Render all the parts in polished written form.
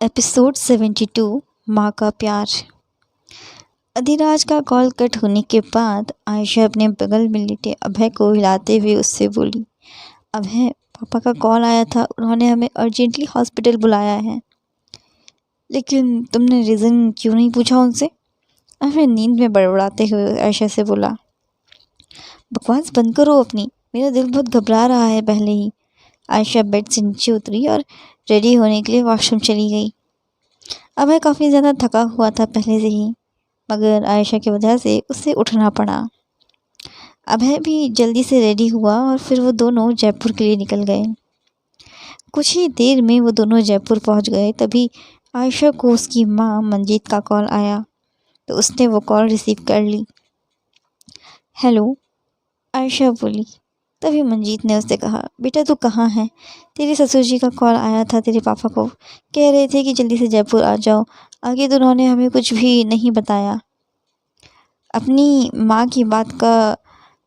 Episode 72 माँ का प्यार। अधिराज का कॉल कट होने के बाद आयशा अपने बगल में लेटे अभय को हिलाते हुए उससे बोली, अभय, पापा का कॉल आया था, उन्होंने हमें अर्जेंटली हॉस्पिटल बुलाया है। लेकिन तुमने रीज़न क्यों नहीं पूछा उनसे? अभय नींद में बड़बड़ाते हुए आयशा से बोला। बकवास बंद करो अपनी, मेरा दिल बहुत घबरा रहा है पहले ही। आयशा बेड से नीचे उतरी और रेडी होने के लिए वॉशरूम चली गई। अभय काफ़ी ज़्यादा थका हुआ था पहले से ही, मगर आयशा की वजह से उसे उठना पड़ा। अभय भी जल्दी से रेडी हुआ और फिर वो दोनों जयपुर के लिए निकल गए। कुछ ही देर में वो दोनों जयपुर पहुंच गए। तभी आयशा को उसकी माँ मंजीत का कॉल आया, तो उसने वो कॉल रिसीव कर ली। हेलो, आयशा बोली। तभी मंजीत ने उससे कहा, बेटा तू कहाँ है? तेरे ससुर जी का कॉल आया था, तेरे पापा को कह रहे थे कि जल्दी से जयपुर आ जाओ। आगे तो उन्होंने हमें कुछ भी नहीं बताया। अपनी माँ की बात का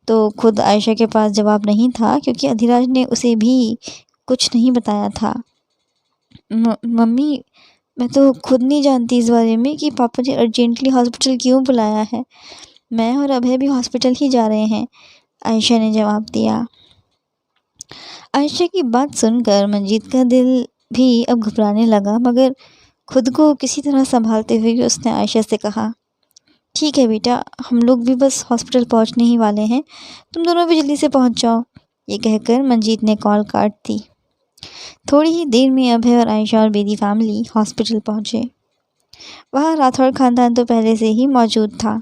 तो खुद आयशा के पास जवाब नहीं था, क्योंकि अधिराज ने उसे भी कुछ नहीं बताया था। मम्मी, मैं तो खुद नहीं जानती इस बारे में कि पापा ने अर्जेंटली हॉस्पिटल क्यों बुलाया है। मैं और अभय भी हॉस्पिटल ही जा रहे हैं, आयशा ने जवाब दिया। आयशा की बात सुनकर मंजीत का दिल भी अब घबराने लगा, मगर खुद को किसी तरह संभालते हुए उसने आयशा से कहा, ठीक है बेटा, हम लोग भी बस हॉस्पिटल पहुंचने ही वाले हैं, तुम दोनों भी जल्दी से पहुंच जाओ। ये कहकर मंजीत ने कॉल काट दी। थोड़ी ही देर में अभय और आयशा और बेदी फैमिली हॉस्पिटल पहुंचे। वहाँ राठौड़ खानदान तो पहले से ही मौजूद था।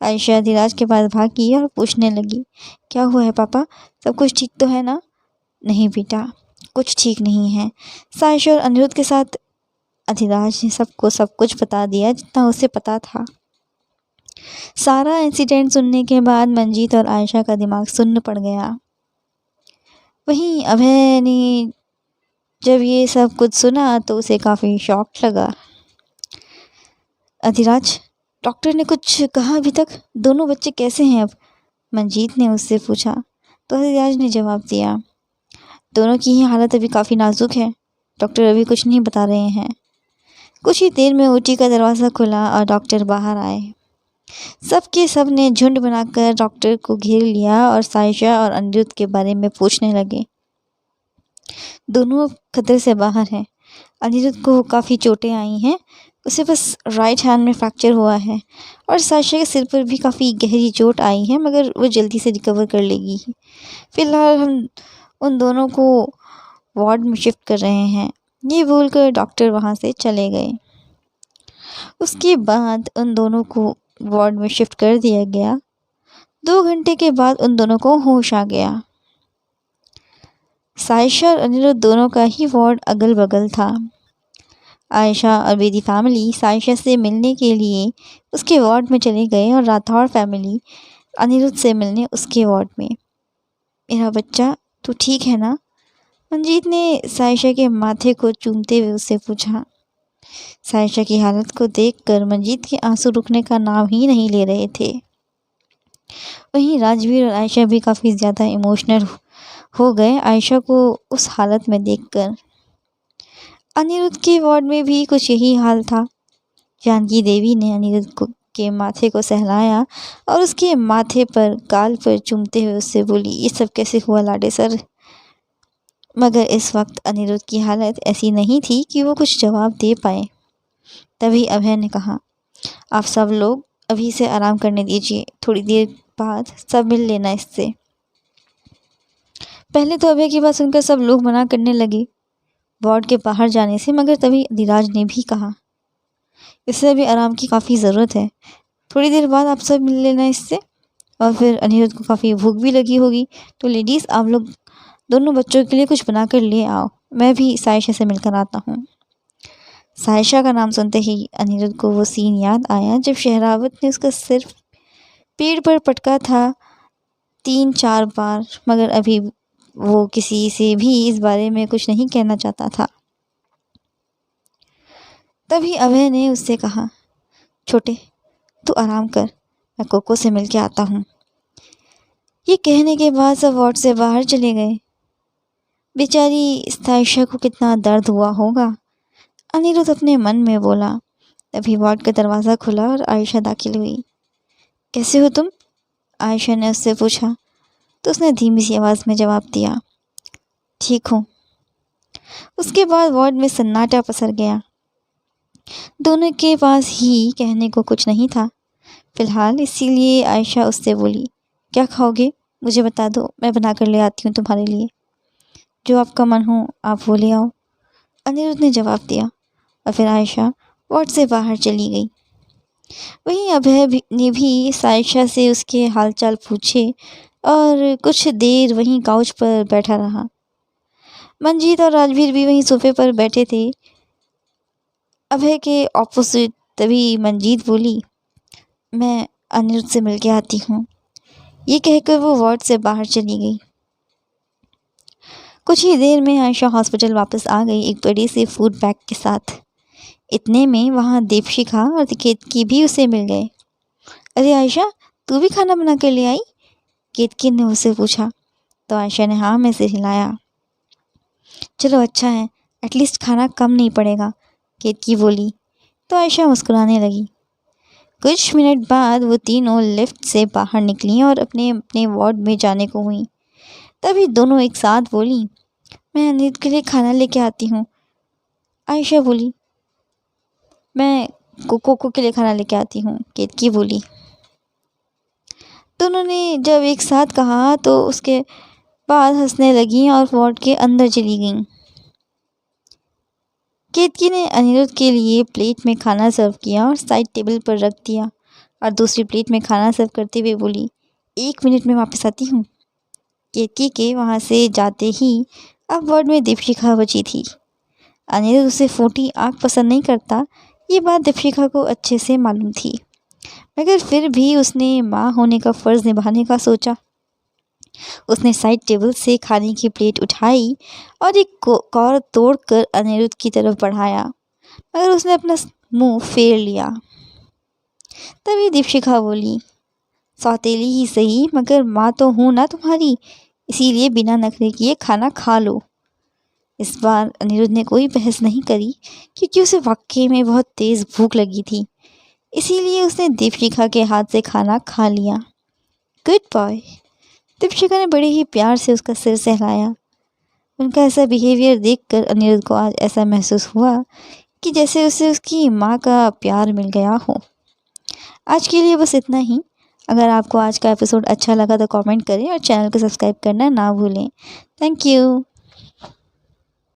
आयशा अधिराज के पास भागी और पूछने लगी, क्या हुआ है पापा, सब कुछ ठीक तो है ना? नहीं बेटा, कुछ ठीक नहीं है। आयशा और अनिरुद्ध के साथ अधिराज ने सबको सब कुछ बता दिया जितना उसे पता था। सारा इंसिडेंट सुनने के बाद मंजीत और आयशा का दिमाग सुन्न पड़ गया। वहीं अभय ने जब ये सब कुछ सुना तो उसे काफ़ी शॉक लगा। अधिराज, डॉक्टर ने कुछ कहा अभी तक? दोनों बच्चे कैसे हैं अब? मंजीत ने उससे पूछा। तो अधिराज ने जवाब दिया, दोनों की ही हालत अभी काफ़ी नाजुक है, डॉक्टर अभी कुछ नहीं बता रहे हैं। कुछ ही देर में ओटी का दरवाज़ा खुला और डॉक्टर बाहर आए। सबके सब ने झुंड बनाकर डॉक्टर को घेर लिया और सायशा और अनिरुद्ध के बारे में पूछने लगे। दोनों खतरे से बाहर हैं। अनिरुद्ध को काफ़ी चोटें आई हैं, उसे बस राइट हैंड में फ्रैक्चर हुआ है, और सायशा के सिर पर भी काफ़ी गहरी चोट आई है, मगर वो जल्दी से रिकवर कर लेगी। फिलहाल हम उन दोनों को वार्ड में शिफ्ट कर रहे हैं। ये बोलकर डॉक्टर वहाँ से चले गए। उसके बाद उन दोनों को वार्ड में शिफ्ट कर दिया गया। 2 घंटे के बाद उन दोनों को होश आ गया। सायशा और अनिरुद्ध दोनों का ही वार्ड अगल बगल था। आयशा और बेदी फैमिली सायशा से मिलने के लिए उसके वार्ड में चले गए और राठौड़ फैमिली अनिरुद्ध से मिलने उसके वार्ड में। मेरा बच्चा, तू ठीक है ना? मंजीत ने सायशा के माथे को चूमते हुए उससे पूछा। सायशा की हालत को देखकर मंजीत के आंसू रुकने का नाम ही नहीं ले रहे थे। वहीं राजवीर और आयशा भी काफ़ी ज़्यादा इमोशनल हो गए आयशा को उस हालत में देखकर। अनिरुद्ध के वार्ड में भी कुछ यही हाल था। जानकी देवी ने अनिरुद्ध के माथे को सहलाया और उसके माथे पर गाल पर चूमते हुए उससे बोली, ये सब कैसे हुआ लाडे सर? मगर इस वक्त अनिरुद्ध की हालत ऐसी नहीं थी कि वो कुछ जवाब दे पाए। तभी अभय ने कहा, आप सब लोग अभी से आराम करने दीजिए, थोड़ी देर बाद सब मिल लेना इससे। पहले तो अभय की बात सुनकर सब लोग मना करने लगे वार्ड के बाहर जाने से, मगर तभी अधिराज ने भी कहा, इससे अभी आराम की काफ़ी ज़रूरत है, थोड़ी देर बाद आप सब मिल लेना इससे। और फिर अनिरुद्ध को काफ़ी भूख भी लगी होगी, तो लेडीज़ आप लोग दोनों बच्चों के लिए कुछ बना कर ले आओ, मैं भी सायशा से मिलकर आता हूँ। सायशा का नाम सुनते ही अनिरुद्ध को वो सीन याद आया जब शहरावत ने उसका सिर पेड़ पर पटका था 3-4 बार, मगर अभी वो किसी से भी इस बारे में कुछ नहीं कहना चाहता था। तभी अभय ने उससे कहा, छोटे, तू आराम कर, मैं कोको से मिल के आता हूँ। ये कहने के बाद सब वार्ड से बाहर चले गए। बेचारी सायशा को कितना दर्द हुआ होगा। अनिरुद्ध अपने मन में बोला। तभी वार्ड का दरवाज़ा खुला और आयशा दाखिल हुई। कैसे हो तुम? आयशा ने उससे पूछा तो उसने धीमी सी आवाज़ में जवाब दिया, ठीक हूँ। उसके बाद वार्ड में सन्नाटा पसर गया। दोनों के पास ही कहने को कुछ नहीं था फिलहाल, इसीलिए आयशा उससे बोली, क्या खाओगे? मुझे बता दो, मैं बना कर ले आती हूँ तुम्हारे लिए। जो आपका मन हो आप वो ले आओ, अनिरुद्ध ने जवाब दिया। और फिर आयशा वार्ड से बाहर चली गई। वहीं ने भी आयशा से उसके हालचाल पूछे और कुछ देर वहीं काउच पर बैठा रहा। मंजीत और राजवीर भी वहीं सोफे पर बैठे थे, अभय के ऑपोजिट। तभी मंजीत बोली, मैं अनिरुद्ध से मिल के आती हूँ। ये कहकर वो वार्ड से बाहर चली गई। कुछ ही देर में आयशा हॉस्पिटल वापस आ गई एक बड़ी सी फूड बैग के साथ। इतने में वहाँ दीपशिखा और केतकी भी उसे मिल गए। अरे आयशा, तू भी खाना बना कर ले आई? केतकी ने उससे पूछा तो आयशा ने हाँ में से हिलाया। चलो अच्छा है, एटलीस्ट खाना कम नहीं पड़ेगा, केतकी बोली तो आयशा मुस्कुराने लगी। कुछ मिनट बाद वो तीनों लिफ्ट से बाहर निकली और अपने अपने वार्ड में जाने को हुई। तभी दोनों एक साथ बोली, मैं अनिरुद्ध के लिए खाना लेके आती हूँ। आयशा बोली, मैं कोको के लिए खाना लेके आती हूँ, केतकी बोली। दोनों ने जब एक साथ कहा तो उसके बाद हंसने लगीं और वार्ड के अंदर चली गईं। केतकी ने अनिरुद्ध के लिए प्लेट में खाना सर्व किया और साइड टेबल पर रख दिया और दूसरी प्लेट में खाना सर्व करते हुए बोली, 1 मिनट में वापस आती हूँ। केतकी के वहाँ से जाते ही अब वार्ड में दीपशिखा बची थी। अनिरुद्ध उसे फूटी आँख पसंद नहीं करता, ये बात दीपशिखा को अच्छे से मालूम थी, मगर फिर भी उसने माँ होने का फ़र्ज़ निभाने का सोचा। उसने साइड टेबल से खाने की प्लेट उठाई और एक कौर तोड़कर अनिरुद्ध की तरफ बढ़ाया, मगर उसने अपना मुंह फेर लिया। तभी दीपशिखा बोली, सौतेली ही सही मगर माँ तो हूँ ना तुम्हारी, इसीलिए बिना नखरे किए खाना खा लो। इस बार अनिरुद्ध ने कोई बहस नहीं करी क्योंकि उसे वाकई में बहुत तेज़ भूख लगी थी, इसीलिए उसने दीपशिखा के हाथ से खाना खा लिया। Good boy. दीपशिखा ने बड़े ही प्यार से उसका सिर सहलाया। उनका ऐसा बिहेवियर देखकर अनिरुद्ध को आज ऐसा महसूस हुआ कि जैसे उसे उसकी माँ का प्यार मिल गया हो। आज के लिए बस इतना ही। अगर आपको आज का एपिसोड अच्छा लगा तो कमेंट करें और चैनल को सब्सक्राइब करना ना भूलें। Thank you.